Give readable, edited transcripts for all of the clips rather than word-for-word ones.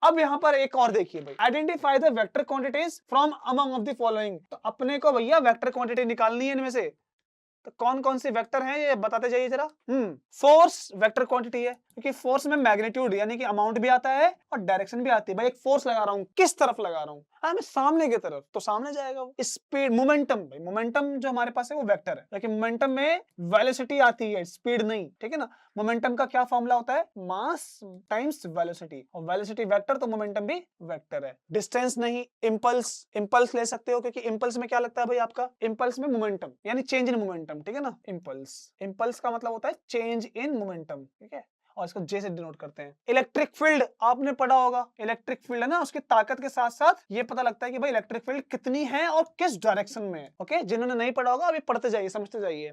अब यहाँ पर एक और देखिए भाई, identify the vector quantities from among of the following. तो अपने को भैया वेक्टर क्वांटिटी निकालनी है इनमें से, तो कौन कौन सी वेक्टर हैं ये बताते जाइए जरा। फोर्स वेक्टर क्वांटिटी है, क्योंकि फोर्स में मैग्नीट्यूड यानी कि अमाउंट भी आता है और डायरेक्शन भी आती है। भाई एक फोर्स लगा रहा हूं, किस तरफ लगा रहा हूं? मैं सामने की तरफ, तो सामने जाएगा वो। स्पीड, मोमेंटम, भाई मोमेंटम जो हमारे पास है वो वेक्टर है, लेकिन मोमेंटम में वेलोसिटी आती है, स्पीड नहीं, ठीक है ना। मोमेंटम का क्या फॉर्मूला होता है? मास टाइम्स वेलोसिटी, और वेलोसिटी वेक्टर तो मोमेंटम भी वेक्टर है। डिस्टेंस नहीं, इंपल्स, इंपल्स ले सकते हो, क्योंकि इंपल्स में क्या लगता है भाई आपका? इंपल्स में मोमेंटम यानी चेंज इन मोमेंटम, ठीक है ना। इंपल्स, इंपल्स का मतलब होता है चेंज इन मोमेंटम, ठीक है, और इसको जे से डिनोट करते हैं। इलेक्ट्रिक फील्ड आपने पढ़ा होगा, इलेक्ट्रिक फील्ड है ना, उसकी ताकत के साथ साथ ये पता लगता है कि भाई इलेक्ट्रिक फील्ड कितनी है और किस डायरेक्शन में है। ओके, जिन्होंने नहीं पढ़ा होगा अभी पढ़ते जाइए, समझते जाइए।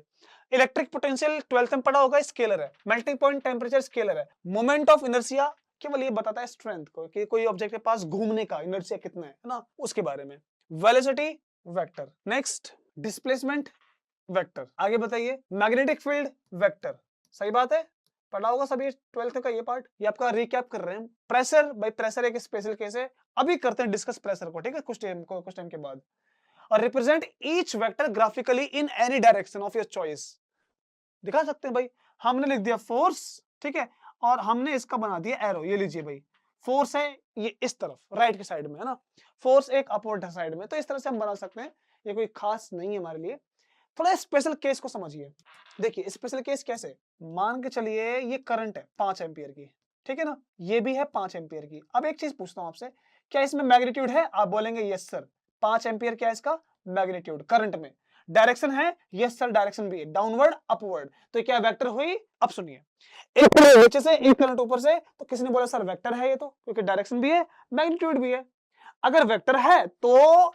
इलेक्ट्रिक पोटेंशियल 12th में पढ़ा होगा, स्केलर है। मेल्टिंग पॉइंट टेम्परेचर स्केलर है। मोमेंट ऑफ इनर्शिया केवल ये बताता है स्ट्रेंथ को, कि कोई ऑब्जेक्ट के पास घूमने का इनर्शिया कितना है ना, उसके बारे में। Velocity vector. Next, displacement vector. आगे बताइए, मैग्नेटिक फील्ड वेक्टर। सही बात है, पढ़ा होगा सभी 12th का ये पार्ट, ये आपका रिकैप कर रहे हैं। प्रेशर, भाई प्रेशर एक स्पेशल केस है, अभी करते हैं डिस्कस प्रेशर को, ठीक है, कुछ टाइम के बाद। और represent each vector graphically in any direction of your choice. दिखा सकते हैं भाई, हमने लिख दिया फोर्स, ठीक है, और हमने इसका बना दिया एरो। ये लीजिए भाई, फोर्स है ये इस तरफ राइट की साइड में है ना, फोर्स एक अपवर्ड साइड में, तो इस तरह से हम बना सकते हैं। ये कोई खास नहीं है हमारे लिए। थोड़ा स्पेशल केस को समझिए। देखिए स्पेशल केस कैसे, मान के चलिए ये करंट है 5 एम्पियर की, ठीक है ना, ये भी है 5 एम्पियर की। अब एक चीज पूछता हूं आपसे, क्या इसमें मैग्नीट्यूड है? आप बोलेंगे यस सर। 5 एम्पियर क्या है इसका मैग्नीट्यूड करंट में। डायरेक्शन है? यस सर, डायरेक्शन भी है, डाउनवर्ड अपवर्ड। तो क्या वेक्टर हुई? अब सुनिए, एक करंट नीचे से एक करंट ऊपर से, तो किसी ने बोला सर वेक्टर है ये तो, क्योंकि डायरेक्शन भी है मैग्नीट्यूड भी है। अगर वेक्टर है तो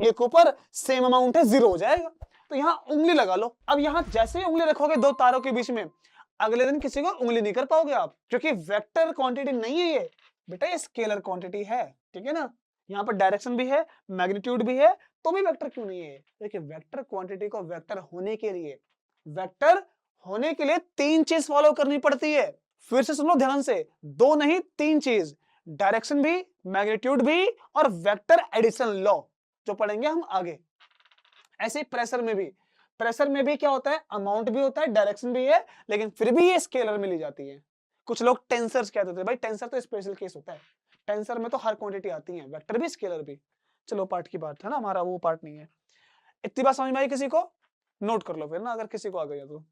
एक ऊपर सेम अमाउंट है, जीरो हो जाएगा। तो यहां उंगली लगा लो। अब यहां जैसे ही उंगली रखोगे दो तारों के बीच में, अगले दिन किसी को उंगली नहीं कर पाओगे आप, क्योंकि वेक्टर क्वांटिटी नहीं है ये बेटा, ये स्केलर क्वांटिटी है, ठीक है ना। यहां पर डायरेक्शन भी है, मैग्नीट्यूड भी है, तो भी वेक्टर क्यों नहीं है? देखिए वेक्टर क्वांटिटी को वेक्टर होने के लिए, वेक्टर होने के लिए 3 चीज फॉलो करनी पड़ती है। फिर से सुनो ध्यान से, 2 नहीं 3 चीज, डायरेक्शन भी, मैग्नीट्यूड भी, और वेक्टर एडिशन लॉ, जो पढ़ेंगे हम आगे। ऐसे ही प्रेशर में भी, प्रेशर में भी क्या होता है? अमाउंट भी होता है, डायरेक्शन भी है, लेकिन फिर भी ये स्केलर में ली जाती है। कुछ लोग टेंसर्स कहते थे, भाई टेंसर तो स्पेशल केस होता है, टेंसर में तो हर क्वांटिटी आती है, वेक्टर भी स्केलर भी। चलो पार्ट की बात है ना, हमारा वो पार्ट नहीं है। इतनी बात समझ में आई किसी को? नोट कर लो फिर ना, अगर किसी को आ गई है तो।